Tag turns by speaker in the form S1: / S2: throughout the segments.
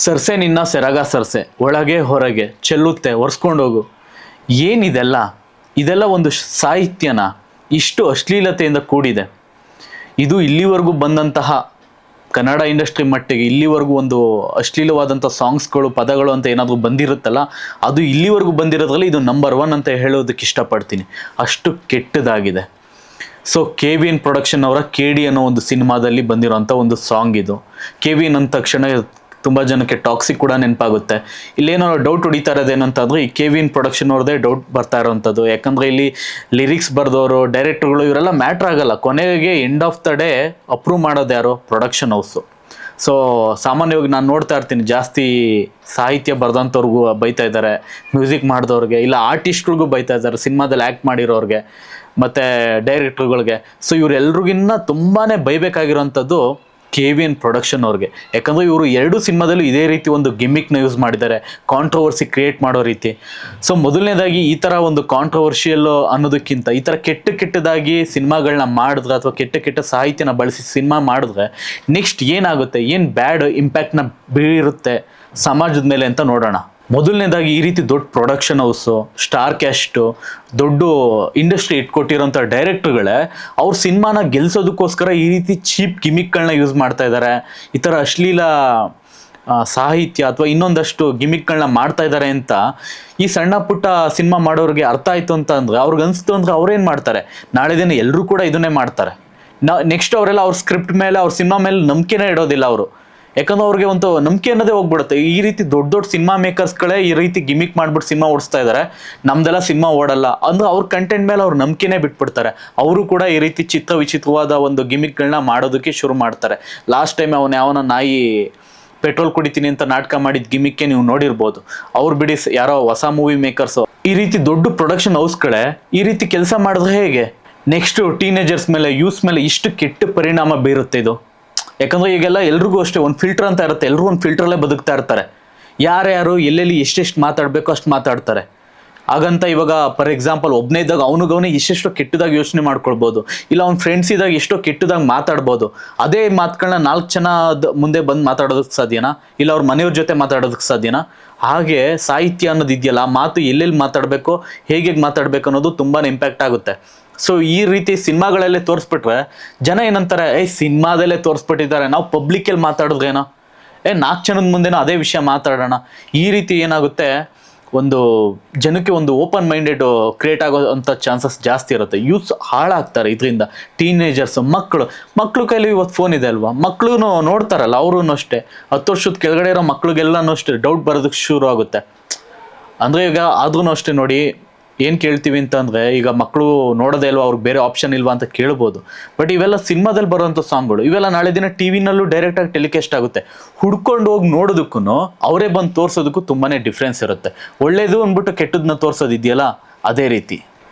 S1: ಸರ್ಸೆ ನಿನ್ನ ಸೆರಗ ಸರ್ಸೆ ಒಳಗೆ ಹೊರಗೆ ಚೆಲ್ಲುತ್ತೆ ಒರೆಸ್ಕೊಂಡೋಗು. ಏನಿದೆಲ್ಲ? ಇದೆಲ್ಲ ಒಂದು ಸಾಹಿತ್ಯನ ಇಷ್ಟು ಅಶ್ಲೀಲತೆಯಿಂದ ಕೂಡಿದೆ. ಇದು ಇಲ್ಲಿವರೆಗೂ ಬಂದಂತಹ ಕನ್ನಡ ಇಂಡಸ್ಟ್ರಿ ಮಟ್ಟಿಗೆ ಇಲ್ಲಿವರೆಗೂ ಒಂದು ಅಶ್ಲೀಲವಾದಂಥ ಸಾಂಗ್ಸ್ಗಳು ಪದಗಳು ಅಂತ ಏನಾದರೂ ಬಂದಿರುತ್ತಲ್ಲ, ಅದು ಇಲ್ಲಿವರೆಗೂ ಬಂದಿರೋದ್ರಲ್ಲಿ ಇದು ನಂಬರ್ 1 ಅಂತ ಹೇಳೋದಕ್ಕೆ ಇಷ್ಟಪಡ್ತೀನಿ. ಅಷ್ಟು ಕೆಟ್ಟದಾಗಿದೆ. ಸೊ KVN ಪ್ರೊಡಕ್ಷನ್ ಅವರ KD ಅನ್ನೋ ಒಂದು ಸಿನಿಮಾದಲ್ಲಿ ಬಂದಿರೋಂಥ ಒಂದು ಸಾಂಗ್ ಇದು. KVN ಅಂದ ತಕ್ಷಣ ತುಂಬ ಜನಕ್ಕೆ ಟಾಕ್ಸಿಕ್ ಕೂಡ ನೆನಪಾಗುತ್ತೆ. ಇಲ್ಲೇನೋ ಡೌಟ್ ಹೊಡಿತಾ ಇರೋದೇನಂತಂದ್ರೆ ಈ KVN ಪ್ರೊಡಕ್ಷನ್ ಅವ್ರದ್ದೇ ಡೌಟ್ ಬರ್ತಾ ಇರೋವಂಥದ್ದು. ಯಾಕಂದರೆ ಇಲ್ಲಿ ಲಿರಿಕ್ಸ್ ಬರೆದವರು, ಡೈರೆಕ್ಟರ್ಗಳು ಇವರೆಲ್ಲ ಮ್ಯಾಟ್ರ್ ಆಗಲ್ಲ. ಕೊನೆಗೆ end of the day approve ಮಾಡೋದು ಯಾರು? Production house. ಸೊ ಸಾಮಾನ್ಯವಾಗಿ ನಾನು ನೋಡ್ತಾ ಇರ್ತೀನಿ, ಜಾಸ್ತಿ ಸಾಹಿತ್ಯ ಬರೆದಂಥವ್ರಿಗೂ ಬೈತಾ ಇದ್ದಾರೆ, ಮ್ಯೂಸಿಕ್ ಮಾಡಿದವ್ರಿಗೆ, ಇಲ್ಲ ಆರ್ಟಿಸ್ಟ್ಗಳಿಗೂ ಬೈತಾ ಇದ್ದಾರೆ, ಸಿನಿಮಾದಲ್ಲಿ ಆ್ಯಕ್ಟ್ ಮಾಡಿರೋರಿಗೆ ಮತ್ತು ಡೈರೆಕ್ಟ್ರುಗಳಿಗೆ. ಸೊ ಇವರೆಲ್ರಿಗಿನ್ನ ತುಂಬಾ ಬೈಬೇಕಾಗಿರೋಂಥದ್ದು KVN ಪ್ರೊಡಕ್ಷನ್ ಅವ್ರಿಗೆ. ಯಾಕಂದರೆ ಇವರು 2 ಸಿನಿಮಾದಲ್ಲೂ ಇದೇ ರೀತಿ ಒಂದು ಗಿಮ್ಮಿಕ್ನ ಯೂಸ್ ಮಾಡಿದ್ದಾರೆ, ಕಾಂಟ್ರವರ್ಸಿ ಕ್ರಿಯೇಟ್ ಮಾಡೋ ರೀತಿ. ಸೊ ಮೊದಲನೇದಾಗಿ ಈ ಥರ ಒಂದು ಕಾಂಟ್ರವರ್ಷಿಯಲ್ ಅನ್ನೋದಕ್ಕಿಂತ ಈ ಥರ ಕೆಟ್ಟದಾಗಿ ಸಿನಿಮಾಗಳನ್ನ ಮಾಡಿದ್ರೆ ಅಥವಾ ಕೆಟ್ಟ ಸಾಹಿತ್ಯನ ಬಳಸಿ ಸಿನಿಮಾ ಮಾಡಿದ್ರೆ ನೆಕ್ಸ್ಟ್ ಏನಾಗುತ್ತೆ, ಏನು ಬ್ಯಾಡ್ ಇಂಪ್ಯಾಕ್ಟ್ನ ಬೀರುತ್ತೆ ಸಮಾಜದ ಮೇಲೆ ಅಂತ ನೋಡೋಣ. ಮೊದಲನೇದಾಗಿ ಈ ರೀತಿ ದೊಡ್ಡ ಪ್ರೊಡಕ್ಷನ್ ಹೌಸು, ಸ್ಟಾರ್ ಕ್ಯಾಸ್ಟು, ದೊಡ್ಡ ಇಂಡಸ್ಟ್ರಿ ಇಟ್ಕೊಟ್ಟಿರೋಂಥ ಡೈರೆಕ್ಟ್ರುಗಳೇ ಅವ್ರ ಸಿನಿಮಾನ ಗೆಲ್ಸೋದಕ್ಕೋಸ್ಕರ ಈ ರೀತಿ ಚೀಪ್ ಗಿಮಿಕ್ಗಳನ್ನ ಯೂಸ್ ಮಾಡ್ತಾ ಇದ್ದಾರೆ. ಈ ಥರ ಅಶ್ಲೀಲ ಸಾಹಿತ್ಯ ಅಥವಾ ಇನ್ನೊಂದಷ್ಟು ಗಿಮಿಕ್ಗಳನ್ನ ಮಾಡ್ತಾ ಇದ್ದಾರೆ ಅಂತ ಈ ಸಣ್ಣ ಪುಟ್ಟ ಸಿನಿಮಾ ಮಾಡೋರಿಗೆ ಅರ್ಥ ಆಯಿತು ಅಂತ ಅಂದರೆ, ಅವ್ರಿಗೆ ಅನಿಸ್ತು ಅಂದರೆ ಅವ್ರೇನು ಮಾಡ್ತಾರೆ, ನಾಳೆ ದಿನ ಎಲ್ಲರೂ ಕೂಡ ಇದನ್ನೇ ಮಾಡ್ತಾರೆ. ನೆಕ್ಸ್ಟ್ ಅವರೆಲ್ಲ ಅವ್ರ ಸ್ಕ್ರಿಪ್ಟ್ ಮೇಲೆ, ಅವ್ರ ಸಿನಿಮಾ ಮೇಲೆ ನಂಬಿಕೆನೇ ಇಡೋದಿಲ್ಲ ಅವರು. ಯಾಕಂದ್ರೆ ಅವ್ರಿಗೆ ಒಂದು ನಂಬಿಕೆ ಅನ್ನೋದೇ ಹೋಗ್ಬಿಡುತ್ತೆ. ಈ ರೀತಿ ದೊಡ್ಡ ಸಿನಿಮಾ ಮೇಕರ್ಸ್ಗಳೇ ಈ ರೀತಿ ಗಿಮಿಕ್ ಮಾಡ್ಬಿಟ್ಟು ಸಿನಿಮಾ ಓಡಿಸ್ತಾ ಇದ್ದಾರೆ, ನಮ್ದೆಲ್ಲ ಸಿನಿಮಾ ಓಡಲ್ಲ ಅಂದ್ರೆ ಅವ್ರ ಕಂಟೆಂಟ್ ಮೇಲೆ ಅವ್ರ ನಂಬಿಕೆನೇ ಬಿಟ್ಬಿಡ್ತಾರೆ. ಅವರು ಕೂಡ ಈ ರೀತಿ ವಿಚಿತ್ರವಾದ ಒಂದು ಗಿಮಿಕ್ಗಳನ್ನ ಮಾಡೋದಕ್ಕೆ ಶುರು ಮಾಡ್ತಾರೆ. ಲಾಸ್ಟ್ ಟೈಮ್ ಯಾವನ ನಾಯಿ ಪೆಟ್ರೋಲ್ ಕುಡಿತೀನಿ ಅಂತ ನಾಟಕ ಮಾಡಿದ ಗಿಮಿಕ್ಕೆ ನೀವು ನೋಡಿರ್ಬೋದು. ಅವ್ರು ಬಿಡಿ, ಯಾರೋ ಹೊಸ ಮೂವಿ ಮೇಕರ್ಸು. ಈ ರೀತಿ ದೊಡ್ಡ ಪ್ರೊಡಕ್ಷನ್ ಹೌಸ್ಗಳೇ ಈ ರೀತಿ ಕೆಲಸ ಮಾಡಿದ್ರೆ ಹೇಗೆ? ನೆಕ್ಸ್ಟ್ ಟೀನೇಜರ್ಸ್ ಮೇಲೆ, ಯೂಸ್ ಮೇಲೆ ಇಷ್ಟು ಕೆಟ್ಟ ಪರಿಣಾಮ ಬೀರುತ್ತೆ ಇದು. ಯಾಕಂದರೆ ಈಗೆಲ್ಲ ಎಲ್ರಿಗೂ ಅಷ್ಟೇ ಒಂದು ಫಿಲ್ಟರ್ ಅಂತ ಇರುತ್ತೆ, ಎಲ್ಲರೂ ಒಂದು ಫಿಲ್ಟ್ರಲ್ಲೇ ಬದುಕ್ತಾ ಇರ್ತಾರೆ. ಯಾರ್ಯಾರು ಎಲ್ಲೆಲ್ಲಿ ಎಷ್ಟೆಷ್ಟು ಮಾತಾಡಬೇಕು ಅಷ್ಟು ಮಾತಾಡ್ತಾರೆ. ಹಾಗಂತ ಇವಾಗ ಫಾರ್ ಎಕ್ಸಾಂಪಲ್ ಒಬ್ಬನೇ ಇದ್ದಾಗ ಅವನಿಗೆ ಎಷ್ಟೆಷ್ಟೋ ಕೆಟ್ಟದಾಗಿ ಯೋಚನೆ ಮಾಡ್ಕೊಳ್ಬೋದು, ಇಲ್ಲ ಅವ್ನ ಫ್ರೆಂಡ್ಸ್ ಇದ್ದಾಗ ಎಷ್ಟೋ ಕೆಟ್ಟದಾಗಿ ಮಾತಾಡ್ಬೋದು. ಅದೇ ಮಾತುಗಳನ್ನ 4 ಜನದ ಮುಂದೆ ಬಂದು ಮಾತಾಡೋದಕ್ಕೆ ಸಾಧ್ಯನಾ? ಇಲ್ಲ ಅವ್ರ ಮನೆಯವ್ರ ಜೊತೆ ಮಾತಾಡೋದಕ್ಕೆ ಸಾಧ್ಯನಾ? ಹಾಗೆ ಸಾಹಿತ್ಯ ಅನ್ನೋದು ಇದೆಯಲ್ಲ, ಆ ಮಾತು ಎಲ್ಲೆಲ್ಲಿ ಮಾತಾಡಬೇಕು, ಹೇಗೆ ಮಾತಾಡಬೇಕು ಅನ್ನೋದು ತುಂಬಾ ಇಂಪ್ಯಾಕ್ಟ್ ಆಗುತ್ತೆ. ಸೊ ಈ ರೀತಿ ಸಿನಿಮಾಗಳಲ್ಲೇ ತೋರಿಸ್ಬಿಟ್ರೆ ಜನ ಏನಂತಾರೆ, ಸಿನಿಮಾದಲ್ಲೇ ತೋರಿಸ್ಬಿಟ್ಟಿದ್ದಾರೆ, ನಾವು ಪಬ್ಲಿಕ್ಕಲ್ಲಿ ಮಾತಾಡಿದ್ರೇನೋ, 4 ಜನದ ಮುಂದೆನೋ ಅದೇ ವಿಷಯ ಮಾತಾಡೋಣ. ಈ ರೀತಿ ಏನಾಗುತ್ತೆ, ಒಂದು ಜನಕ್ಕೆ ಒಂದು ಓಪನ್ ಮೈಂಡೆಡ್ ಕ್ರಿಯೇಟ್ ಆಗೋಂಥ ಚಾನ್ಸಸ್ ಜಾಸ್ತಿ ಇರುತ್ತೆ. ಯೂತ್ ಹಾಳಾಗ್ತಾರೆ ಇದರಿಂದ. ಟೀನೇಜರ್ಸ್, ಮಕ್ಕಳು ಕೈಲಿ ಇವತ್ತು ಫೋನ್ ಇದೆ ಅಲ್ವಾ, ಮಕ್ಕಳು ನೋಡ್ತಾರಲ್ಲ, ಅವ್ರೂ ಅಷ್ಟೇ 10 ವರ್ಷದ ಕೆಳಗಡೆ ಇರೋ ಮಕ್ಳಿಗೆಲ್ಲನೂ ಅಷ್ಟೇ ಡೌಟ್ ಬರೋದಕ್ಕೆ ಶುರು ಆಗುತ್ತೆ. ಅಂದರೆ ಈಗ ಆದ್ರೂ ಅಷ್ಟೇ ನೋಡಿ, ಏನು ಕೇಳ್ತೀವಿ ಅಂತಂದರೆ, ಈಗ ಮಕ್ಕಳು ನೋಡೋದೇ ಇಲ್ವಾ, ಅವ್ರಿಗೆ ಬೇರೆ ಆಪ್ಷನ್ ಇಲ್ವಾ ಅಂತ ಕೇಳ್ಬೋದು. ಬಟ್ ಇವೆಲ್ಲ ಸಿನಿಮಾದಲ್ಲಿ ಬರೋಂಥ ಸಾಂಗ್ಗಳು, ಇವೆಲ್ಲ ನಾಳೆ ದಿನ TVನಲ್ಲೂ ಡೈರೆಕ್ಟಾಗಿ ಟೆಲಿಕಾಸ್ಟ್ ಆಗುತ್ತೆ. ಹುಡ್ಕೊಂಡು ಹೋಗಿ ನೋಡೋದಕ್ಕೂ ಅವರೇ ಬಂದು ತೋರಿಸೋದಕ್ಕೂ ತುಂಬಾ ಡಿಫ್ರೆನ್ಸ್ ಇರುತ್ತೆ. ಒಳ್ಳೇದು ಅಂದ್ಬಿಟ್ಟು ಕೆಟ್ಟದನ್ನ ತೋರಿಸೋದಿದೆಯಲ್ಲ, ಅದೇ ರೀತಿ.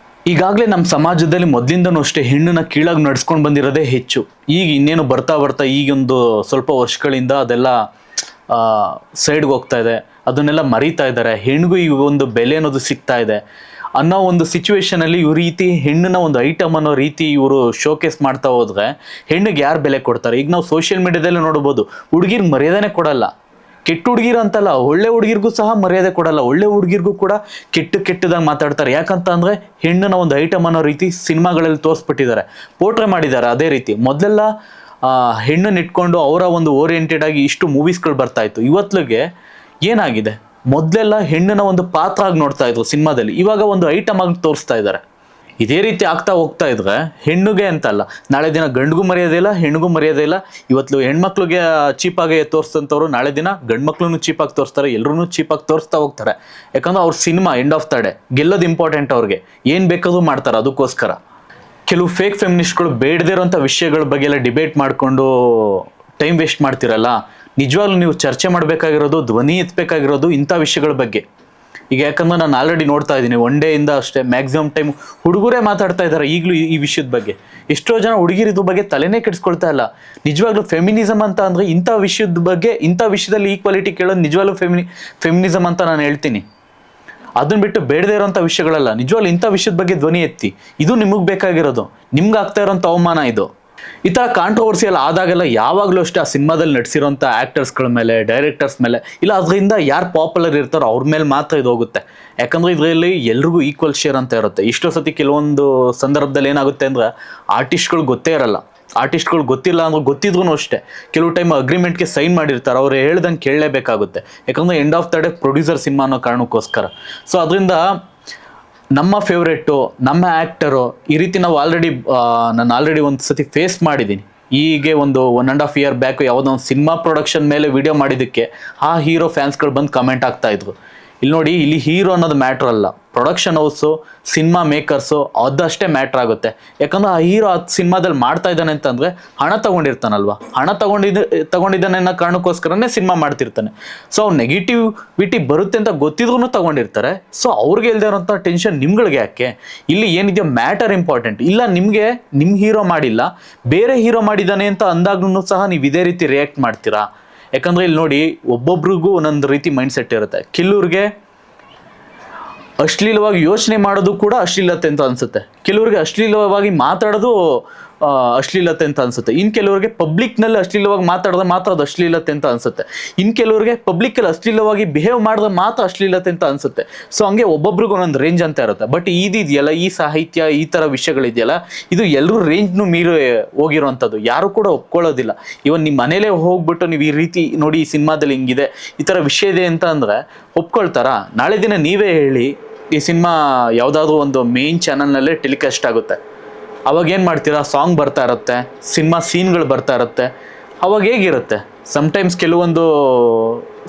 S1: ಈಗಾಗಲೇ ನಮ್ಮ ಸಮಾಜದಲ್ಲಿ ಮೊದಲಿಂದನೂ ಅಷ್ಟೇ ಹೆಣ್ಣನ್ನ ಕೀಳಾಗಿ ನಡ್ಸ್ಕೊಂಡು ಬಂದಿರೋದೇ ಹೆಚ್ಚು. ಈಗ ಇನ್ನೇನು ಬರ್ತಾ ಈಗೊಂದು ಸ್ವಲ್ಪ ವರ್ಷಗಳಿಂದ ಅದೆಲ್ಲ ಸೈಡ್ಗೆ ಹೋಗ್ತಾ ಇದೆ, ಅದನ್ನೆಲ್ಲ ಮರೀತಾ ಇದ್ದಾರೆ. ಹೆಣ್ಣಿಗೂ ಈಗ ಒಂದು ಬೆಲೆ ಅನ್ನೋದು ಸಿಗ್ತಾ ಇದೆ ಅನ್ನೋ ಒಂದು ಸಿಚುವೇಶನಲ್ಲಿ ಈ ರೀತಿ ಹೆಣ್ಣನ್ನ ಒಂದು ಐಟಮ್ ಅನ್ನೋ ರೀತಿ ಇವರು ಶೋಕೇಸ್ ಮಾಡ್ತಾ ಹೋದ್ರೆ ಹೆಣ್ಣಿಗೆ ಯಾರು ಬೆಲೆ ಕೊಡ್ತಾರೆ? ಈಗ ನಾವು ಸೋಷಿಯಲ್ ಮೀಡಿಯಾದಲ್ಲೇ ನೋಡ್ಬೋದು, ಹುಡುಗಿರ್ಗೆ ಮರ್ಯಾದೆನೇ ಕೊಡಲ್ಲ. ಕೆಟ್ಟ ಹುಡುಗಿರು ಅಂತಲ್ಲ, ಒಳ್ಳೆ ಹುಡುಗಿರ್ಗೂ ಸಹ ಮರ್ಯಾದೆ ಕೊಡಲ್ಲ. ಒಳ್ಳೆ ಹುಡುಗಿರ್ಗೂ ಕೂಡ ಕೆಟ್ಟದಾಗಿ ಮಾತಾಡ್ತಾರೆ. ಯಾಕಂತ ಅಂದರೆ ಹೆಣ್ಣನ್ನ ಒಂದು ಐಟಮ್ ಅನ್ನೋ ರೀತಿ ಸಿನಿಮಾಗಳಲ್ಲಿ ತೋರಿಸ್ಬಿಟ್ಟಿದ್ದಾರೆ, ಪೋರ್ಟ್ರೇ ಮಾಡಿದ್ದಾರೆ. ಅದೇ ರೀತಿ ಮೊದಲೆಲ್ಲ ಹೆಣ್ಣನ್ನು ಇಟ್ಕೊಂಡು ಅವರ ಒಂದು ಓರಿಯೆಂಟೆಡ್ ಆಗಿ ಇಷ್ಟು ಮೂವೀಸ್ಗಳು ಬರ್ತಾ ಇತ್ತು. ಇವತ್ತಿಗೆ ಏನಾಗಿದೆ, ಮೊದಲೆಲ್ಲ ಹೆಣ್ಣನ್ನ ಒಂದು ಪಾತ್ರ ಆಗಿ ನೋಡ್ತಾ ಇದ್ರು ಸಿನಿಮಾದಲ್ಲಿ, ಇವಾಗ ಒಂದು ಐಟಮ್ ಆಗಿ ತೋರಿಸ್ತಾ ಇದ್ದಾರೆ. ಇದೇ ರೀತಿ ಆಗ್ತಾ ಹೋಗ್ತಾ ಇದ್ರೆ ಹೆಣ್ಣಿಗೆ ಅಂತಲ್ಲ, ನಾಳೆ ದಿನ ಗಂಡಿಗೂ ಮರ್ಯಾದೆ ಇಲ್ಲ, ಹೆಣ್ಣಿಗೂ ಮರ್ಯಾದೆ ಇಲ್ಲ. ಇವತ್ತು ಹೆಣ್ಮಕ್ಳಿಗೆ ಚೀಪಾಗಿ ತೋರಿಸ್ತಂಥವ್ರು ನಾಳೆ ದಿನ ಗಂಡು ಮಕ್ಳನ್ನು ಚೀಪಾಗಿ ತೋರಿಸ್ತಾರೆ, ಎಲ್ಲರೂ ಚೀಪಾಗಿ ತೋರಿಸ್ತಾ ಹೋಗ್ತಾರೆ. ಯಾಕಂದ್ರೆ ಅವ್ರ cinema end of the day ಗೆಲ್ಲೋದು ಇಂಪಾರ್ಟೆಂಟ್. ಅವ್ರಿಗೆ ಏನು ಬೇಕಾದ್ರೂ ಮಾಡ್ತಾರೆ. ಅದಕ್ಕೋಸ್ಕರ ಕೆಲವು ಫೇಕ್ ಫೆಮಿನಿಸ್ಟ್ಗಳು ಬೇಡದೇ ಇರೋಂಥ ವಿಷಯಗಳ ಬಗ್ಗೆ ಎಲ್ಲ ಡಿಬೇಟ್ ಮಾಡಿಕೊಂಡು ಟೈಮ್ ವೇಸ್ಟ್ ಮಾಡ್ತಿರಲ್ಲ, ನಿಜವಾಗ್ಲೂ ನೀವು ಚರ್ಚೆ ಮಾಡಬೇಕಾಗಿರೋದು, ಧ್ವನಿ ಎತ್ತಬೇಕಾಗಿರೋದು ಇಂಥ ವಿಷಯಗಳ ಬಗ್ಗೆ. ಈಗ ಯಾಕಂದ್ರೆ ನಾನು ಆಲ್ರೆಡಿ ನೋಡ್ತಾ ಇದ್ದೀನಿ, ಒನ್ ಡೇಯಿಂದ ಅಷ್ಟೇ ಮ್ಯಾಕ್ಸಿಮಮ್ ಟೈಮ್ ಹುಡುಗರೇ ಮಾತಾಡ್ತಾ ಇದ್ದಾರೆ ಈಗಲೂ ಈ ವಿಷಯದ ಬಗ್ಗೆ. ಎಷ್ಟೋ ಜನ ಹುಡುಗಿರಿದ್ರ ಬಗ್ಗೆ ತಲೆನೇ ಕೆಡಿಸ್ಕೊಳ್ತಾ ಇಲ್ಲ. ನಿಜವಾಗ್ಲೂ ಫೆಮಿನಿಸಮ್ ಅಂತ ಅಂದರೆ ಇಂಥ ವಿಷಯದ ಬಗ್ಗೆ, ಇಂಥ ವಿಷಯದಲ್ಲಿ ಈಕ್ವಾಲಿಟಿ ಕೇಳೋದು ನಿಜವಾಗ್ಲೂ ಫೆಮಿನಿಸಮ್ ಅಂತ ನಾನು ಹೇಳ್ತೀನಿ. ಅದನ್ನ ಬಿಟ್ಟು ಬೇಡದೇ ಇರೋಂಥ ವಿಷಯಗಳಲ್ಲ, ನಿಜವಾಗ್ಲೂ ಇಂಥ ವಿಷಯದ ಬಗ್ಗೆ ಧ್ವನಿ ಎತ್ತಿ. ಇದು ನಿಮಗೆ ಬೇಕಾಗಿರೋದು, ನಿಮ್ಗೆ ಆಗ್ತಾ ಇರೋಂಥ ಅವಮಾನ ಇದು. ಈ ಥರ ಕಾಂಟ್ರವರ್ಸಿಯಲ್ ಆದಾಗೆಲ್ಲ ಯಾವಾಗಲೂ ಅಷ್ಟೇ ಆ ಸಿನಿಮಾದಲ್ಲಿ ನಟಿಸಿರೋಂಥ ಆ್ಯಕ್ಟರ್ಸ್ಗಳ ಮೇಲೆ, ಡೈರೆಕ್ಟರ್ಸ್ ಮೇಲೆ, ಇಲ್ಲ ಅದರಿಂದ ಯಾರು ಪಾಪ್ಯುಲರ್ ಇರ್ತಾರೋ ಅವ್ರ ಮೇಲೆ ಮಾತ್ರ ಇದು ಹೋಗುತ್ತೆ. ಯಾಕಂದರೆ ಇದರಲ್ಲಿ ಎಲ್ರಿಗೂ ಈಕ್ವಲ್ ಶೇರ್ ಅಂತ ಇರುತ್ತೆ. ಇಷ್ಟೋ ಸತಿ ಕೆಲವೊಂದು ಸಂದರ್ಭದಲ್ಲಿ ಏನಾಗುತ್ತೆ ಅಂದರೆ ಆರ್ಟಿಸ್ಟ್ಗಳು ಗೊತ್ತೇ ಇರಲ್ಲ. ಆರ್ಟಿಸ್ಟ್ಗಳು ಗೊತ್ತಿಲ್ಲ ಅಂದ್ರೆ ಗೊತ್ತಿದ್ರೂ ಅಷ್ಟೇ ಕೆಲವು ಟೈಮ್ ಅಗ್ರಿಮೆಂಟ್ಗೆ ಸೈನ್ ಮಾಡಿರ್ತಾರೆ, ಅವ್ರು ಹೇಳ್ದಂಗೆ ಕೇಳಲೇಬೇಕಾಗುತ್ತೆ. ಯಾಕಂದರೆ end of the day producer cinema ಅನ್ನೋ ಕಾರಣಕ್ಕೋಸ್ಕರ. ಸೊ ಅದರಿಂದ ನಮ್ಮ ಫೇವ್ರೇಟು, ನಮ್ಮ ಆ್ಯಕ್ಟರು, ಈ ರೀತಿ ನಾವು ನಾನು ಆಲ್ರೆಡಿ ಒಂದು ಸತಿ ಫೇಸ್ ಮಾಡಿದ್ದೀನಿ. ಹೀಗೆ ಒಂದು 1.5 year ಬ್ಯಾಕ್ ಯಾವುದೋ ಒಂದು ಸಿನಿಮಾ ಪ್ರೊಡಕ್ಷನ್ ಮೇಲೆ ವಿಡಿಯೋ ಮಾಡಿದ್ದಕ್ಕೆ ಆ ಹೀರೋ ಫ್ಯಾನ್ಸ್ಗಳು ಬಂದು ಕಮೆಂಟ್ ಆಗ್ತಾಯಿದ್ರು. ಇಲ್ಲಿ ನೋಡಿ, ಇಲ್ಲಿ ಹೀರೋ ಅನ್ನೋದು ಮ್ಯಾಟ್ರ್ ಅಲ್ಲ, ಪ್ರೊಡಕ್ಷನ್ ಹೌಸು, ಸಿನಿಮಾ ಮೇಕರ್ಸು ಅದಷ್ಟೇ ಮ್ಯಾಟ್ರ್ ಆಗುತ್ತೆ. ಯಾಕಂದ್ರೆ ಆ ಹೀರೋ ಆ ಸಿನಿಮಾದಲ್ಲಿ ಮಾಡ್ತಾ ಇದ್ದಾನೆ ಅಂತಂದರೆ ಹಣ ತೊಗೊಂಡಿರ್ತಾನಲ್ವ, ಹಣ ತಗೊಂಡಿದ್ದಾನೆ ಅನ್ನೋ ಕಾರಣಕ್ಕೋಸ್ಕರನೇ ಸಿನಿಮಾ ಮಾಡ್ತಿರ್ತಾನೆ. ಸೊ ಅವ್ನು ನೆಗೆಟಿವಿಟಿ ಬರುತ್ತೆ ಅಂತ ಗೊತ್ತಿದ್ರೂ ತಗೊಂಡಿರ್ತಾರೆ. ಸೊ ಅವ್ರಿಗೆ ಇಲ್ಲದೆ ಇರೋಂಥ ಟೆನ್ಷನ್ ನಿಮ್ಗಳಿಗೆ ಯಾಕೆ? ಇಲ್ಲಿ ಏನಿದೆಯೋ ಮ್ಯಾಟರ್ ಇಂಪಾರ್ಟೆಂಟ್. ಇಲ್ಲ ನಿಮಗೆ ನಿಮ್ಮ ಹೀರೋ ಮಾಡಿಲ್ಲ, ಬೇರೆ ಹೀರೋ ಮಾಡಿದ್ದಾನೆ ಅಂತ ಅಂದಾಗ್ಲೂ ಸಹ ನೀವು ಇದೇ ರೀತಿ ರಿಯಾಕ್ಟ್ ಮಾಡ್ತೀರಾ? ಯಾಕಂದರೆ ಇಲ್ಲಿ ನೋಡಿ, ಒಬ್ಬೊಬ್ರಿಗೂ ಒಂದೊಂದು ರೀತಿ ಮೈಂಡ್ ಸೆಟ್ ಇರುತ್ತೆ. ಕೆಲವ್ರಿಗೆ ಅಶ್ಲೀಲವಾಗಿ ಯೋಚನೆ ಮಾಡೋದು ಕೂಡ ಅಶ್ಲೀಲತೆ ಅಂತ ಅನಿಸುತ್ತೆ, ಕೆಲವ್ರಿಗೆ ಅಶ್ಲೀಲವಾಗಿ ಮಾತಾಡೋದು ಅಶ್ಲೀಲತೆ ಅಂತ ಅನಿಸುತ್ತೆ, ಇನ್ನು ಕೆಲವ್ರಿಗೆ ಪಬ್ಲಿಕ್ನಲ್ಲಿ ಅಶ್ಲೀಲವಾಗಿ ಮಾತಾಡಿದ್ರೆ ಮಾತ್ರ ಅದು ಅಶ್ಲೀಲತೆ ಅಂತ ಅನಿಸುತ್ತೆ, ಇನ್ನು ಕೆಲವ್ರಿಗೆ ಪಬ್ಲಿಕ್ಕಲ್ಲಿ ಅಶ್ಲೀಲವಾಗಿ ಬಿಹೇವ್ ಮಾಡಿದ್ರೆ ಮಾತ್ರ ಅಶ್ಲೀಲತೆ ಅಂತ ಅನಿಸುತ್ತೆ. ಸೊ ಹಂಗೆ ಒಬ್ಬೊಬ್ರಿಗೂ ಒಂದೊಂದು ರೇಂಜ್ ಅಂತ ಇರುತ್ತೆ. ಬಟ್ ಇದೆಯಲ್ಲ, ಈ ಸಾಹಿತ್ಯ, ಈ ಥರ ವಿಷಯಗಳಿದೆಯಲ್ಲ, ಇದು ಎಲ್ಲರೂ ರೇಂಜ್ನು ಮೀರಿ ಹೋಗಿರೋವಂಥದ್ದು, ಯಾರು ಕೂಡ ಒಪ್ಕೊಳ್ಳೋದಿಲ್ಲ. ಇವನ್ ನಿಮ್ಮ ಮನೇಲೇ ಹೋಗ್ಬಿಟ್ಟು ನೀವು ಈ ರೀತಿ ನೋಡಿ, ಈ ಸಿನಿಮಾದಲ್ಲಿ ಹಿಂಗಿದೆ, ಈ ಥರ ವಿಷಯ ಇದೆ ಅಂತ ಅಂದರೆ ಒಪ್ಕೊಳ್ತಾರಾ? ನಾಳೆ ದಿನ ನೀವೇ ಹೇಳಿ, ಈ ಸಿನಿಮಾ ಯಾವುದಾದ್ರೂ ಒಂದು ಮೇನ್ ಚಾನಲ್ನಲ್ಲೇ ಟೆಲಿಕಾಸ್ಟ್ ಆಗುತ್ತೆ, ಅವಾಗ ಏನು ಮಾಡ್ತೀರಾ? ಸಾಂಗ್ ಬರ್ತಾ ಇರುತ್ತೆ, ಸಿನಿಮಾ ಸೀನ್ಗಳು ಬರ್ತಾ ಇರುತ್ತೆ, ಅವಾಗ ಹೇಗಿರುತ್ತೆ? ಸಮ್ಟೈಮ್ಸ್ ಕೆಲವೊಂದು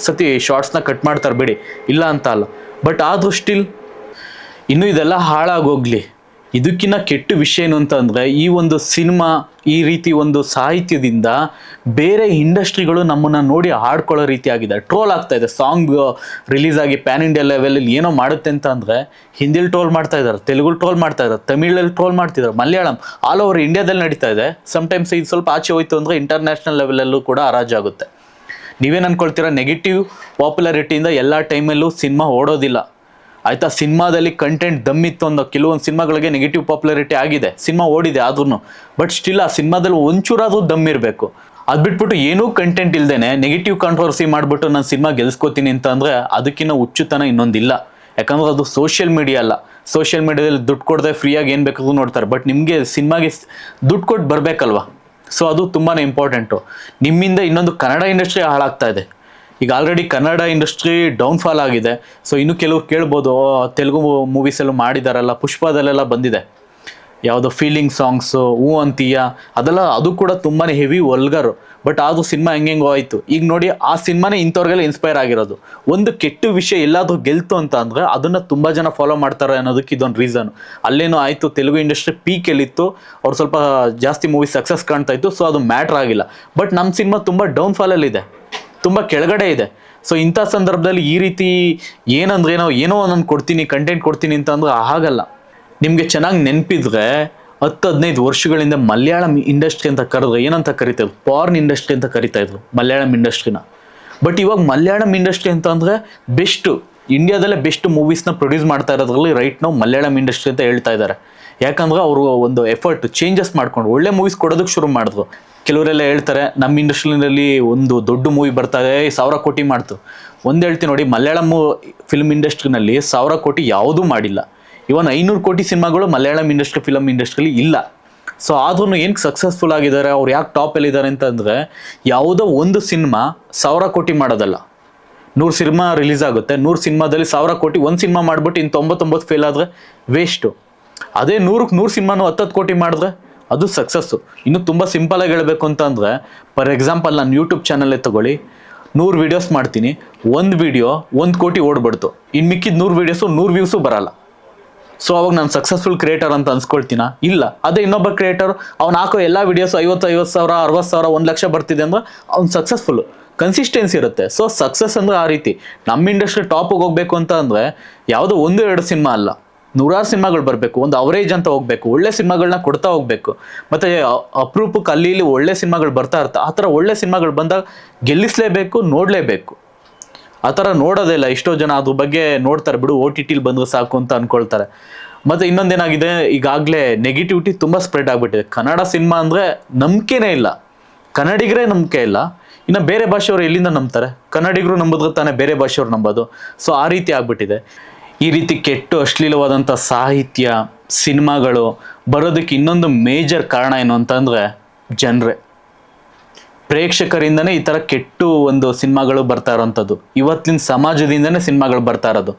S1: ಸತಿ ಶಾರ್ಟ್ಸ್ನ ಕಟ್ ಮಾಡ್ತಾರೆ ಬಿಡಿ, ಇಲ್ಲ ಅಂತ ಅಲ್ಲ, ಬಟ್ ಆದರೂ ಸ್ಟಿಲ್ ಇನ್ನೂ ಇದೆಲ್ಲ ಹಾಳಾಗೋಗ್ಲಿ. ಇದಕ್ಕಿಂತ ಕೆಟ್ಟ ವಿಷಯ ಏನು ಅಂತಂದರೆ, ಈ ಒಂದು ಸಿನಿಮಾ, ಈ ರೀತಿ ಒಂದು ಸಾಹಿತ್ಯದಿಂದ ಬೇರೆ ಇಂಡಸ್ಟ್ರಿಗಳು ನಮ್ಮನ್ನು ನೋಡಿ ಆಡ್ಕೊಳ್ಳೋ ರೀತಿ ಆಗಿದೆ, ಟ್ರೋಲ್ ಆಗ್ತಾ ಇದೆ. ಸಾಂಗ್ ರಿಲೀಸ್ ಆಗಿ ಪ್ಯಾನ್ ಇಂಡಿಯಾ ಲೆವೆಲಲ್ಲಿ ಏನೋ ಮಾಡುತ್ತೆ ಅಂತ ಅಂದರೆ ಹಿಂದಿಲಿ ಟ್ರೋಲ್ ಮಾಡ್ತಾ ಇದ್ದಾರೆ, ತೆಲುಗು ಟ್ರೋಲ್ ಮಾಡ್ತಾ ಇದ್ದಾರೆ, ತಮಿಳಲ್ಲಿ ಟ್ರೋಲ್ ಮಾಡ್ತಿದ್ದಾರೆ, ಮಲಯಾಳಂ, ಆಲ್ ಓವರ್ ಇಂಡಿಯಾದಲ್ಲಿ ನಡೀತಾ ಇದೆ. ಸಮ್ಟೈಮ್ಸ್ ಇದು ಸ್ವಲ್ಪ ಆಚೆ ಹೋಯ್ತು ಅಂದರೆ ಇಂಟರ್ನ್ಯಾಷನಲ್ ಲೆವೆಲಲ್ಲೂ ಕೂಡ ಹರಾಜಾಗುತ್ತೆ. ನೀವೇನು ಅಂದ್ಕೊಳ್ತೀರಾ? ನೆಗೆಟಿವ್ ಪಾಪ್ಯುಲಾರಿಟಿಯಿಂದ ಎಲ್ಲ ಟೈಮಲ್ಲೂ ಸಿನಿಮಾ ಓಡೋದಿಲ್ಲ, ಆಯಿತಾ? ಸಿನಿಮಾದಲ್ಲಿ ಕಂಟೆಂಟ್ ದಮ್ಮಿತ್ತು ಅನ್ನೋ ಕೆಲವೊಂದು ಸಿನಿಮಾಗಳಿಗೆ ನೆಗೆಟಿವ್ ಪಾಪ್ಯುಲಾರಿಟಿ ಆಗಿದೆ, ಸಿನಿಮಾ ಓಡಿದೆ ಆದ್ರೂ, ಬಟ್ ಸ್ಟಿಲ್ ಆ ಸಿನಿಮಾದಲ್ಲಿ ಒಂಚೂರಾದ್ರೂ ದಮ್ ಇರಬೇಕು. ಅದು ಬಿಟ್ಬಿಟ್ಟು ಏನೂ ಕಂಟೆಂಟ್ ಇಲ್ದೇನೆ ನೆಗೆಟಿವ್ ಕಾಂಟ್ರವರ್ಸಿ ಮಾಡಿಬಿಟ್ಟು ನಾನು ಸಿನಿಮಾ ಗೆಲ್ಸ್ಕೋತೀನಿ ಅಂತ ಅಂದರೆ ಅದಕ್ಕಿಂತ ಹುಚ್ಚುತನ ಇನ್ನೊಂದಿಲ್ಲ. ಯಾಕಂದ್ರೆ ಅದು ಸೋಷಿಯಲ್ ಮೀಡಿಯಾ ಅಲ್ಲ. ಸೋಷಿಯಲ್ ಮೀಡಿಯಾದಲ್ಲಿ ದುಡ್ಡು ಕೊಡದೆ ಫ್ರೀಯಾಗಿ ಏನು ಬೇಕಾದ್ರೂ ನೋಡ್ತಾರೆ, ಬಟ್ ನಿಮಗೆ ಸಿನಿಮಾಗೆ ದುಡ್ಡು ಕೊಟ್ಟು ಬರಬೇಕಲ್ವ? ಸೊ ಅದು ತುಂಬಾ ಇಂಪಾರ್ಟೆಂಟು. ನಿಮ್ಮಿಂದ ಇನ್ನೊಂದು ಕನ್ನಡ ಇಂಡಸ್ಟ್ರಿ ಹಾಳಾಗ್ತಾ ಇದೆ. ಈಗ ಆಲ್ರೆಡಿ ಕನ್ನಡ ಇಂಡಸ್ಟ್ರಿ ಡೌನ್ಫಾಲ್ ಆಗಿದೆ. ಸೊ ಇನ್ನು ಕೆಲವ್ರು ಕೇಳ್ಬೋದು, ತೆಲುಗು ಮೂವೀಸಲ್ಲೂ ಮಾಡಿದಾರಲ್ಲ, ಪುಷ್ಪದಲ್ಲೆಲ್ಲ ಬಂದಿದೆ ಯಾವುದೋ ಫೀಲಿಂಗ್ ಸಾಂಗ್ಸು, ಹೂ ಅಂತೀಯ, ಅದು ಕೂಡ ತುಂಬಾ ಹೆವಿ ವಲ್ಗರು. ಬಟ್ ಅದು ಸಿನಿಮಾ ಹೆಂಗೆಂಗೋ ಆಯಿತು. ಈಗ ನೋಡಿ, ಆ ಸಿನಿಮಾನೇ ಇಂಥವ್ರಿಗೆಲ್ಲ ಇನ್ಸ್ಪೈರ್ ಆಗಿರೋದು. ಒಂದು ಕೆಟ್ಟ ವಿಷಯ ಎಲ್ಲಾದರೂ ಗೆಲ್ತು ಅಂತ ಅಂದರೆ ಅದನ್ನು ತುಂಬ ಜನ ಫಾಲೋ ಮಾಡ್ತಾರೆ ಅನ್ನೋದಕ್ಕೆ ಇದೊಂದು ರೀಸನ್. ಅಲ್ಲೇನೋ ಆಯಿತು, ತೆಲುಗು ಇಂಡಸ್ಟ್ರಿ ಪೀಕಲ್ಲಿತ್ತು, ಅವ್ರು ಸ್ವಲ್ಪ ಜಾಸ್ತಿ ಮೂವಿ ಸಕ್ಸಸ್ ಕಾಣ್ತಾ ಇತ್ತು, ಸೊ ಅದು ಮ್ಯಾಟ್ರ್ ಆಗಿಲ್ಲ. ಬಟ್ ನಮ್ಮ ಸಿನಿಮಾ ತುಂಬ ಡೌನ್ಫಾಲಲ್ಲಿದೆ, ತುಂಬ ಕೆಳಗಡೆ ಇದೆ. ಸೊ ಇಂಥ ಸಂದರ್ಭದಲ್ಲಿ ಈ ರೀತಿ ಏನಂದ್ರೆ ಏನೋ ನಾನು ಕೊಡ್ತೀನಿ, ಕಂಟೆಂಟ್ ಕೊಡ್ತೀನಿ ಅಂತ ಅಂದ್ರೆ ಆಗಲ್ಲ. ನಿಮಗೆ ಚೆನ್ನಾಗಿ ನೆನಪಿದ್ರೆ 10-15 ವರ್ಷಗಳಿಂದ ಮಲಯಾಳಂ ಇಂಡಸ್ಟ್ರಿ ಅಂತ ಕರೆದ್ರೆ ಏನಂತ ಕರಿತಾಯಿದ್ರು? ಪಾರ್ನ್ ಇಂಡಸ್ಟ್ರಿ ಅಂತ ಕರಿತಾಯಿದ್ರು ಮಲಯಾಳಂ ಇಂಡಸ್ಟ್ರಿನ. ಬಟ್ ಇವಾಗ ಮಲಯಾಳಂ ಇಂಡಸ್ಟ್ರಿ ಅಂತ ಅಂದರೆ ಬೆಸ್ಟು, ಇಂಡಿಯಾದಲ್ಲೇ ಬೆಸ್ಟ್ ಮೂವೀಸ್ನ ಪ್ರೊಡ್ಯೂಸ್ ಮಾಡ್ತಾ ಇರೋದ್ರಲ್ಲಿ ರೈಟ್ ನಾವು ಮಲಯಾಳಂ ಇಂಡಸ್ಟ್ರಿ ಅಂತ ಹೇಳ್ತಾ ಇದ್ದಾರೆ. ಯಾಕಂದ್ರೆ ಅವರು ಒಂದು ಎಫರ್ಟ್ ಚೇಂಜಸ್ ಮಾಡ್ಕೊಂಡು ಒಳ್ಳೆ ಮೂವೀಸ್ ಕೊಡೋದಕ್ಕೆ ಶುರು ಮಾಡಿದ್ರು. ಕೆಲವರೆಲ್ಲ ಹೇಳ್ತಾರೆ ನಮ್ಮ ಇಂಡಸ್ಟ್ರಿನಲ್ಲಿ ಒಂದು ದೊಡ್ಡ ಮೂವಿ ಬರ್ತಾ ಇದೆ 1000 ಕೋಟಿ ಮಾಡ್ತು. ಒಂದು ಹೇಳ್ತೀನಿ ನೋಡಿ, ಮಲಯಾಳಂ ಫಿಲ್ಮ್ ಇಂಡಸ್ಟ್ರಿನಲ್ಲಿ 1000 ಕೋಟಿ ಯಾವುದೂ ಮಾಡಿಲ್ಲ. ಇವನ್ 500 ಕೋಟಿ ಸಿನಿಮಾಗಳು ಮಲಯಾಳಂ ಇಂಡಸ್ಟ್ರಿ, ಫಿಲಮ್ ಇಂಡಸ್ಟ್ರಿಲಿ ಇಲ್ಲ. ಸೊ ಆದ್ರೂ ಏನಕ್ಕೆ ಸಕ್ಸಸ್ಫುಲ್ ಆಗಿದ್ದಾರೆ, ಅವ್ರು ಯಾಕೆ ಟಾಪಲ್ಲಿದ್ದಾರೆ ಅಂತಂದರೆ, ಯಾವುದೋ ಒಂದು ಸಿನಿಮಾ 1000 ಕೋಟಿ ಮಾಡೋದಲ್ಲ. 100 ಸಿನಿಮಾ ರಿಲೀಸ್ ಆಗುತ್ತೆ, 100 ಸಿನಿಮಾದಲ್ಲಿ 1000 ಕೋಟಿ ಒಂದು ಸಿನಿಮಾ ಮಾಡಿಬಿಟ್ಟು ಇನ್ನು 99 ಫೇಲ್ ಆದರೆ ವೇಸ್ಟು. ಅದೇ 100 ಸಿನಿಮಾನು 10 ಕೋಟಿ ಮಾಡಿದ್ರೆ ಅದು ಸಕ್ಸಸ್ಸು. ಇನ್ನು ತುಂಬ ಸಿಂಪಲಾಗಿ ಹೇಳಬೇಕು ಅಂತಂದರೆ, ಫಾರ್ ಎಕ್ಸಾಂಪಲ್ ನಾನು ಯೂಟ್ಯೂಬ್ ಚಾನಲ್ಲೇ ತೊಗೊಳ್ಳಿ, 100 ವೀಡಿಯೋಸ್ ಮಾಡ್ತೀನಿ, ಒಂದು ವೀಡಿಯೋ 1 ಕೋಟಿ ಓಡ್ಬಿಡ್ತು, ಇನ್ನು ಮಿಕ್ಕಿದ 100 ವೀಡಿಯೋಸು 100 ವ್ಯೂಸು ಬರಲ್ಲ. ಸೊ ಅವಾಗ ನಾನು ಸಕ್ಸಸ್ಫುಲ್ ಕ್ರಿಯೇಟರ್ ಅಂತ ಅನ್ಸ್ಕೊಳ್ತೀನ? ಇಲ್ಲ. ಅದೇ ಇನ್ನೊಬ್ಬ ಕ್ರಿಯೇಟರ್ ಅವ್ನು ಹಾಕೋ ಎಲ್ಲ ವೀಡಿಯೋಸ್ 50,000, 60,000, 1 ಲಕ್ಷ ಬರ್ತಿದೆ ಅಂದ್ರೆ ಅವ್ನು ಸಕ್ಸಸ್ಫುಲ್ಲು. ಕನ್ಸಿಸ್ಟೆನ್ಸಿ ಇರುತ್ತೆ. ಸೊ ಸಕ್ಸಸ್ ಅಂದರೆ ಆ ರೀತಿ. ನಮ್ಮ ಇಂಡಸ್ಟ್ರಿ ಟಾಪಿಗೆ ಹೋಗ್ಬೇಕು ಅಂತ ಅಂದರೆ ಯಾವುದೋ 1-2 ಸಿನಿಮಾ ಅಲ್ಲ, 100 ಸಿನಿಮಾಗಳು ಬರಬೇಕು, ಒಂದು ಅವರೇಜ್ ಅಂತ ಹೋಗಬೇಕು, ಒಳ್ಳೆ ಸಿನಿಮಾಗಳನ್ನ ಕೊಡ್ತಾ ಹೋಗಬೇಕು. ಮತ್ತು ಅಪರೂಪಕ್ಕೆ ಅಲ್ಲಿ ಇಲ್ಲಿ ಒಳ್ಳೆ ಸಿನಿಮಾಗಳು ಬರ್ತಾ ಇರ್ತಾ, ಆ ಥರ ಒಳ್ಳೆ ಸಿನಿಮಾಗಳು ಬಂದಾಗ ಗೆಲ್ಲಿಸಲೇಬೇಕು, ನೋಡಲೇಬೇಕು. ಆ ಥರ ನೋಡೋದೇ ಇಲ್ಲ ಎಷ್ಟೋ ಜನ. ಅದ್ರ ಬಗ್ಗೆ ನೋಡ್ತಾರೆ ಬಿಡು, OTTಲಿ ಬಂದರೆ ಸಾಕು ಅಂತ ಅಂದ್ಕೊಳ್ತಾರೆ. ಮತ್ತು ಇನ್ನೊಂದೇನಾಗಿದೆ, ಈಗಾಗಲೇ ನೆಗೆಟಿವಿಟಿ ತುಂಬ ಸ್ಪ್ರೆಡ್ ಆಗಿಬಿಟ್ಟಿದೆ. ಕನ್ನಡ ಸಿನಿಮಾ ಅಂದರೆ ನಂಬಿಕೆನೇ ಇಲ್ಲ, ಕನ್ನಡಿಗರೇ ನಂಬಿಕೆ ಇಲ್ಲ, ಇನ್ನು ಬೇರೆ ಭಾಷೆಯವರು ಎಲ್ಲಿಂದ ನಂಬ್ತಾರೆ? ಕನ್ನಡಿಗರು ನಂಬಿದ್ರೆ ತಾನೇ ಬೇರೆ ಭಾಷೆಯವ್ರು ನಂಬೋದು. ಸೊ ಆ ರೀತಿ ಆಗ್ಬಿಟ್ಟಿದೆ. ಈ ರೀತಿ ಕೆಟ್ಟು ಅಶ್ಲೀಲವಾದಂಥ ಸಾಹಿತ್ಯ ಸಿನಿಮಾಗಳು ಬರೋದಕ್ಕೆ ಇನ್ನೊಂದು ಮೇಜರ್ ಕಾರಣ ಏನು ಅಂತಂದರೆ ಜನರೇ, ಪ್ರೇಕ್ಷಕರಿಂದನೇ ಈ ಥರ ಕೆಟ್ಟು ಒಂದು ಸಿನಿಮಾಗಳು ಬರ್ತಾ ಇರೋವಂಥದ್ದು. ಇವತ್ತಿನ ಸಮಾಜದಿಂದನೇ ಸಿನಿಮಾಗಳು ಬರ್ತಾ ಇರೋದು.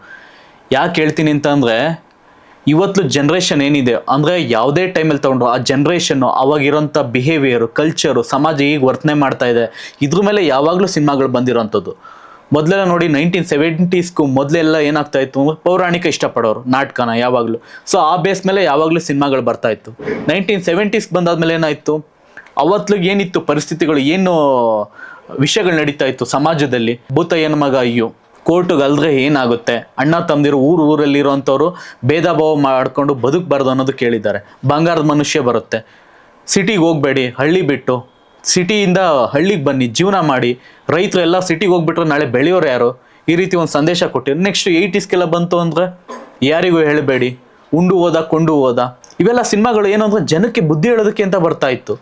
S1: ಯಾಕೆ ಹೇಳ್ತೀನಿ ಅಂತಂದರೆ, ಇವತ್ತು ಜನ್ರೇಷನ್ ಏನಿದೆ ಅಂದರೆ ಯಾವುದೇ ಟೈಮಲ್ಲಿ ತೊಗೊಂಡ್ರು ಆ ಜನ್ರೇಷನ್ನು ಅವಾಗಿರೋಂಥ ಬಿಹೇವಿಯರು, ಕಲ್ಚರು, ಸಮಾಜ ಈಗ ವರ್ತನೆ ಮಾಡ್ತಾ ಇದೆ, ಇದ್ರ ಮೇಲೆ ಯಾವಾಗಲೂ ಸಿನಿಮಾಗಳು ಬಂದಿರೋವಂಥದ್ದು. ಮೊದಲೆಲ್ಲ ನೋಡಿ 1970s ಮೊದಲೆಲ್ಲ ಏನಾಗ್ತಾ ಇತ್ತು, ಪೌರಾಣಿಕ ಇಷ್ಟಪಡೋರು ನಾಟಕನ ಯಾವಾಗಲೂ. ಸೊ ಆ ಬೇಸ್ ಮೇಲೆ ಯಾವಾಗಲೂ ಸಿನಿಮಾಗಳು ಬರ್ತಾ ಇತ್ತು. 1970s ಬಂದಾದ್ಮೇಲೆ ಏನಾಯಿತು, ಅವತ್ಲಿಗೆ ಏನಿತ್ತು ಪರಿಸ್ಥಿತಿಗಳು, ಏನು ವಿಷಯಗಳು ನಡೀತಾ ಇತ್ತು ಸಮಾಜದಲ್ಲಿ. ಭೂತ ಏನು ಮಗ ಅಯ್ಯೋ, ಕೋರ್ಟ್ಗೆ ಅಲ್ದ್ರೆ ಏನಾಗುತ್ತೆ, ಅಣ್ಣ ತಮ್ಮದಿರು ಊರಲ್ಲಿರೋಂಥವ್ರು ಭೇದ ಭಾವ ಮಾಡ್ಕೊಂಡು ಬದುಕಬಾರ್ದು ಅನ್ನೋದು ಕೇಳಿದ್ದಾರೆ. ಬಂಗಾರದ ಮನುಷ್ಯ ಬರುತ್ತೆ, ಸಿಟಿಗೆ ಹೋಗಬೇಡಿ, ಹಳ್ಳಿ ಬಿಟ್ಟು ಸಿಟಿಯಿಂದ ಹಳ್ಳಿಗೆ ಬನ್ನಿ, ಜೀವನ ಮಾಡಿ, ರೈತರು ಎಲ್ಲ ಸಿಟಿಗೆ ಹೋಗ್ಬಿಟ್ರೆ ನಾಳೆ ಬೆಳೆಯೋರು ಯಾರು, ಈ ರೀತಿ ಒಂದು ಸಂದೇಶ ಕೊಟ್ಟಿರು. ನೆಕ್ಸ್ಟ್ 80sಗೆಲ್ಲ ಬಂತು ಅಂದರೆ ಯಾರಿಗೂ ಹೇಳಬೇಡಿ, ಉಂಡು ಹೋದ ಕೊಂಡು ಹೋದ, ಇವೆಲ್ಲ ಸಿನಿಮಾಗಳು ಏನು ಅಂದರೆ ಜನಕ್ಕೆ ಬುದ್ಧಿ ಹೇಳೋದಕ್ಕೆ ಅಂತ ಬರ್ತಾ ಇತ್ತು.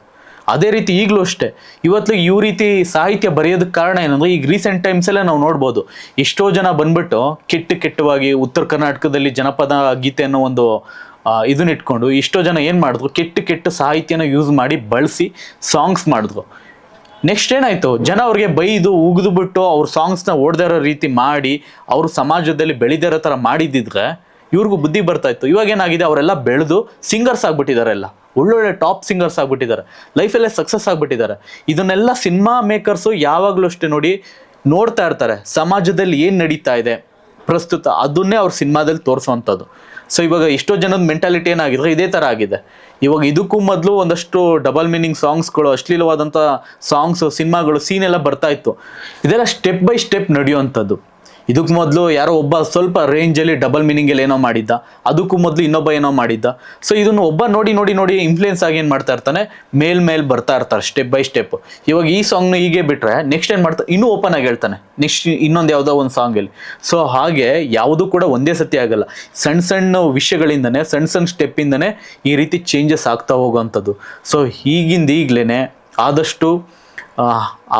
S1: ಅದೇ ರೀತಿ ಈಗಲೂ ಅಷ್ಟೇ. ಇವತ್ತಿಗೆ ಈ ರೀತಿ ಸಾಹಿತ್ಯ ಬರೆಯೋದಕ್ಕೆ ಕಾರಣ ಏನಂದರೆ, ಈಗ ರೀಸೆಂಟ್ ಟೈಮ್ಸಲ್ಲೇ ನಾವು ನೋಡ್ಬೋದು, ಎಷ್ಟೋ ಜನ ಬಂದ್ಬಿಟ್ಟು ಕೆಟ್ಟವಾಗಿ ಉತ್ತರ ಕರ್ನಾಟಕದಲ್ಲಿ ಜನಪದ ಗೀತೆ ಅನ್ನೋ ಒಂದು ಇದನ್ನ ಇಟ್ಕೊಂಡು ಎಷ್ಟೋ ಜನ ಏನು ಮಾಡಿದ್ರು, ಕೆಟ್ಟ ಸಾಹಿತ್ಯನ ಯೂಸ್ ಮಾಡಿ ಬಳಸಿ ಸಾಂಗ್ಸ್ ಮಾಡಿದ್ರು. ನೆಕ್ಸ್ಟ್ ಏನಾಯಿತು, ಜನ ಅವ್ರಿಗೆ ಬೈದು ಉಗಿದ್ಬಿಟ್ಟು ಅವ್ರ ಸಾಂಗ್ಸ್ನ ಓಡದೇ ಇರೋ ರೀತಿ ಮಾಡಿ ಅವರು ಸಮಾಜದಲ್ಲಿ ಬೆಳೆದೇ ಇರೋ ಥರ ಮಾಡಿದ್ದಿದ್ರೆ ಇವ್ರಿಗೂ ಬುದ್ಧಿ ಬರ್ತಾ ಇತ್ತು. ಇವಾಗ ಏನಾಗಿದೆ, ಅವರೆಲ್ಲ ಬೆಳೆದು ಸಿಂಗರ್ಸ್ ಆಗ್ಬಿಟ್ಟಿದ್ದಾರೆ, ಎಲ್ಲ ಒಳ್ಳೊಳ್ಳೆ ಟಾಪ್ ಸಿಂಗರ್ಸ್ ಆಗ್ಬಿಟ್ಟಿದ್ದಾರೆ, ಲೈಫಲ್ಲೇ ಸಕ್ಸಸ್ ಆಗ್ಬಿಟ್ಟಿದ್ದಾರೆ. ಇದನ್ನೆಲ್ಲ ಸಿನಿಮಾ ಮೇಕರ್ಸು ಯಾವಾಗಲೂ ಅಷ್ಟೇ ನೋಡಿ ನೋಡ್ತಾ ಇರ್ತಾರೆ, ಸಮಾಜದಲ್ಲಿ ಏನು ನಡೀತಾ ಇದೆ ಪ್ರಸ್ತುತ ಅದನ್ನೇ ಅವ್ರ ಸಿನಿಮಾದಲ್ಲಿ ತೋರಿಸುವಂಥದ್ದು. ಸೊ ಇವಾಗ ಎಷ್ಟೋ ಜನದ ಮೆಂಟಾಲಿಟಿ ಏನಾಗಿದ್ರೆ ಇದೇ ಥರ ಆಗಿದೆ. ಇವಾಗ ಇದಕ್ಕೂ ಮೊದಲು ಒಂದಷ್ಟು ಡಬಲ್ ಮೀನಿಂಗ್ ಸಾಂಗ್ಸ್ಗಳು, ಅಶ್ಲೀಲವಾದಂಥ ಸಾಂಗ್ಸು, ಸಿನಿಮಾಗಳು, ಸೀನ್ ಎಲ್ಲ ಬರ್ತಾ ಇತ್ತು. ಇದೆಲ್ಲ ಸ್ಟೆಪ್ ಬೈ ಸ್ಟೆಪ್ ನಡೆಯುವಂಥದ್ದು. ಇದಕ್ಕೂ ಮೊದಲು ಯಾರೋ ಒಬ್ಬ ಸ್ವಲ್ಪ ರೇಂಜಲ್ಲಿ ಡಬಲ್ ಮೀನಿಂಗಲ್ಲಿ ಏನೋ ಮಾಡಿದ್ದ, ಅದಕ್ಕೂ ಮೊದಲು ಇನ್ನೊಬ್ಬ ಏನೋ ಮಾಡಿದ್ದ. ಸೊ ಇದನ್ನು ಒಬ್ಬ ನೋಡಿ ಇನ್ಫ್ಲುಯೆನ್ಸ್ ಆಗಿ ಏನು ಮಾಡ್ತಾ ಇರ್ತಾನೆ, ಮೇಲ್ ಬರ್ತಾ ಇರ್ತಾರೆ ಸ್ಟೆಪ್ ಬೈ ಸ್ಟೆಪ್. ಇವಾಗ ಈ ಸಾಂಗ್ನ ಹೀಗೆ ಬಿಟ್ಟರೆ ನೆಕ್ಸ್ಟ್ ಏನು ಮಾಡ್ತಾರೆ, ಇನ್ನೂ ಓಪನ್ ಆಗಿ ಹೇಳ್ತಾನೆ ನೆಕ್ಸ್ಟ್ ಇನ್ನೊಂದು ಯಾವುದೋ ಒಂದು ಸಾಂಗಲ್ಲಿ. ಸೊ ಹಾಗೆ ಯಾವುದು ಕೂಡ ಒಂದೇ ಸತಿ ಆಗಲ್ಲ. ಸಣ್ಣ ವಿಷಯಗಳಿಂದನೇ, ಸಣ್ಣ ಸ್ಟೆಪ್ಪಿಂದನೇ ಈ ರೀತಿ ಚೇಂಜಸ್ ಆಗ್ತಾ ಹೋಗುವಂಥದ್ದು. ಸೊ ಈಗಲೇ ಆದಷ್ಟು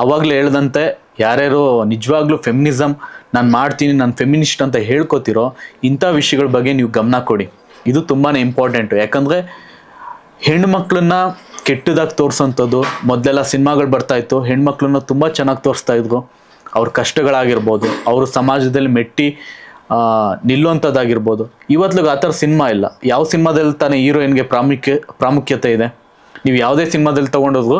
S1: ಆವಾಗಲೇ ಹೇಳ್ದಂತೆ ಯಾರ್ಯಾರು ನಿಜವಾಗ್ಲೂ ಫೆಮಿನಿಸಮ್ ನಾನು ಮಾಡ್ತೀನಿ, ನಾನು ಫೆಮಿನಿಸ್ಟ್ ಅಂತ ಹೇಳ್ಕೊತಿರೋ ಇಂಥ ವಿಷಯಗಳ ಬಗ್ಗೆ ನೀವು ಗಮನ ಕೊಡಿ. ಇದು ತುಂಬಾ ಇಂಪಾರ್ಟೆಂಟು. ಯಾಕಂದರೆ ಹೆಣ್ಮಕ್ಳನ್ನ ಕೆಟ್ಟದಾಗಿ ತೋರಿಸೋಂಥದ್ದು, ಮೊದಲೆಲ್ಲ ಸಿನಿಮಾಗಳು ಬರ್ತಾಯಿತ್ತು, ಹೆಣ್ಮಕ್ಳನ್ನ ತುಂಬ ಚೆನ್ನಾಗಿ ತೋರಿಸ್ತಾ ಇದ್ರು. ಅವ್ರ ಕಷ್ಟಗಳಾಗಿರ್ಬೋದು, ಅವರು ಸಮಾಜದಲ್ಲಿ ಮೆಟ್ಟಿ ನಿಲ್ಲುವಂಥದ್ದಾಗಿರ್ಬೋದು. ಇವತ್ತಿಗೆ ಆ ಥರ ಸಿನಿಮಾ ಇಲ್ಲ. ಯಾವ ಸಿನಿಮಾದಲ್ಲಿ ತಾನೇ ಹೀರೋಯಿನ್ಗೆ ಪ್ರಾಮುಖ್ಯತೆ ಇದೆ? ನೀವು ಯಾವುದೇ ಸಿನಿಮಾದಲ್ಲಿ ತೊಗೊಂಡೋದ್ರು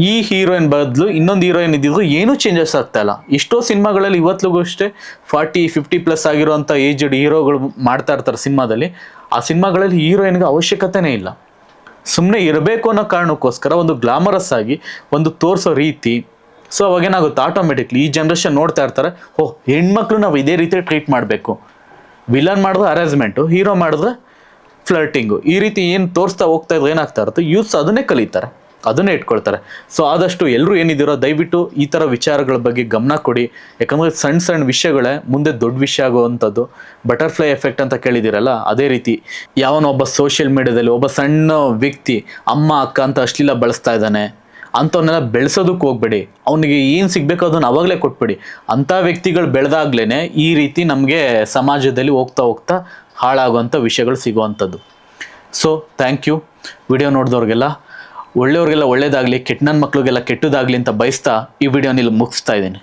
S1: ಈ ಹೀರೋಯಿನ್ ಬದಲು ಇನ್ನೊಂದು ಹೀರೋಯಿನ್ ಇದ್ದಿದ್ರು ಏನೂ ಚೇಂಜಸ್ ಆಗ್ತಾ ಇಲ್ಲ. ಎಷ್ಟೋ ಸಿನಿಮಾಗಳಲ್ಲಿ ಇವತ್ತಿಗೂ ಅಷ್ಟೇ 40-50+ ಆಗಿರುವಂಥ ಏಜ್ಡ್ ಹೀರೋಗಳು ಮಾಡ್ತಾ ಇರ್ತಾರೆ ಸಿನಿಮಾದಲ್ಲಿ. ಆ ಸಿನಿಮಾಗಳಲ್ಲಿ ಹೀರೋಯಿನ್ಗೆ ಅವಶ್ಯಕತೆನೇ ಇಲ್ಲ. ಸುಮ್ಮನೆ ಇರಬೇಕು ಅನ್ನೋ ಕಾರಣಕ್ಕೋಸ್ಕರ ಒಂದು ಗ್ಲಾಮರಸ್ ಆಗಿ ಒಂದು ತೋರಿಸೋ ರೀತಿ. ಸೊ ಅವಾಗೇನಾಗುತ್ತೆ, ಆಟೋಮೆಟಿಕ್ಲಿ ಈ ಜನ್ರೇಷನ್ ನೋಡ್ತಾ ಇರ್ತಾರೆ, ಹೆಣ್ಮಕ್ಳು ನಾವು ಇದೇ ರೀತಿ ಟ್ರೀಟ್ ಮಾಡಬೇಕು. ವಿಲನ್ ಮಾಡಿದ್ರೆ ಹರಾಸ್ಮೆಂಟು, ಹೀರೋ ಮಾಡಿದ್ರೆ ಫ್ಲರ್ಟಿಂಗು, ಈ ರೀತಿ ಏನು ತೋರಿಸ್ತಾ ಹೋಗ್ತಾ ಇದ್ರೆ ಏನಾಗ್ತಾ ಇರುತ್ತೆ, ಯೂತ್ಸ್ ಅದನ್ನೇ ಕಲಿತಾರೆ, ಅದನ್ನೇ ಇಟ್ಕೊಳ್ತಾರೆ. ಸೊ ಆದಷ್ಟು ಎಲ್ಲರೂ ಏನಿದ್ದೀರೋ ದಯವಿಟ್ಟು ಈ ಥರ ವಿಚಾರಗಳ ಬಗ್ಗೆ ಗಮನ ಕೊಡಿ. ಯಾಕಂದರೆ ಸಣ್ಣ ವಿಷಯಗಳೇ ಮುಂದೆ ದೊಡ್ಡ ವಿಷಯ ಆಗುವಂಥದ್ದು. ಬಟರ್ಫ್ಲೈ ಎಫೆಕ್ಟ್ ಅಂತ ಕೇಳಿದ್ದೀರಲ್ಲ, ಅದೇ ರೀತಿ ಯಾವನೊಬ್ಬ ಸೋಷಿಯಲ್ ಮೀಡಿಯಾದಲ್ಲಿ ಒಬ್ಬ ಸಣ್ಣ ವ್ಯಕ್ತಿ ಅಮ್ಮ ಅಕ್ಕ ಅಂತ ಅಶ್ಲೀಲ ಬಳಸ್ತಾ ಇದ್ದಾನೆ, ಅಂಥವನ್ನೆಲ್ಲ ಬೆಳೆಸೋದಕ್ಕೆ ಹೋಗ್ಬೇಡಿ. ಅವನಿಗೆ ಏನು ಸಿಗಬೇಕು ಅದನ್ನು ಅವಾಗಲೇ ಕೊಟ್ಬಿಡಿ. ಅಂಥ ವ್ಯಕ್ತಿಗಳು ಬೆಳೆದಾಗ್ಲೇ ಈ ರೀತಿ ನಮಗೆ ಸಮಾಜದಲ್ಲಿ ಹೋಗ್ತಾ ಹಾಳಾಗುವಂಥ ವಿಷಯಗಳು ಸಿಗುವಂಥದ್ದು. So thank you. ವಿಡಿಯೋ ನೋಡಿದವ್ರಿಗೆಲ್ಲ ಒಳ್ಳೆಯವ್ರಿಗೆಲ್ಲ ಒಳ್ಳೇದಾಗಲಿ, ಕೆಟ್ಟ ನನ್ನ ಮಕ್ಳಿಗೆಲ್ಲ ಕೆಟ್ಟದಾಗಲಿ ಅಂತ ಬಯಸ್ತಾ ಈ ವಿಡಿಯೋನ ಇಲ್ಲಿ ಮುಗಿಸ್ತಾ ಇದ್ದೀನಿ.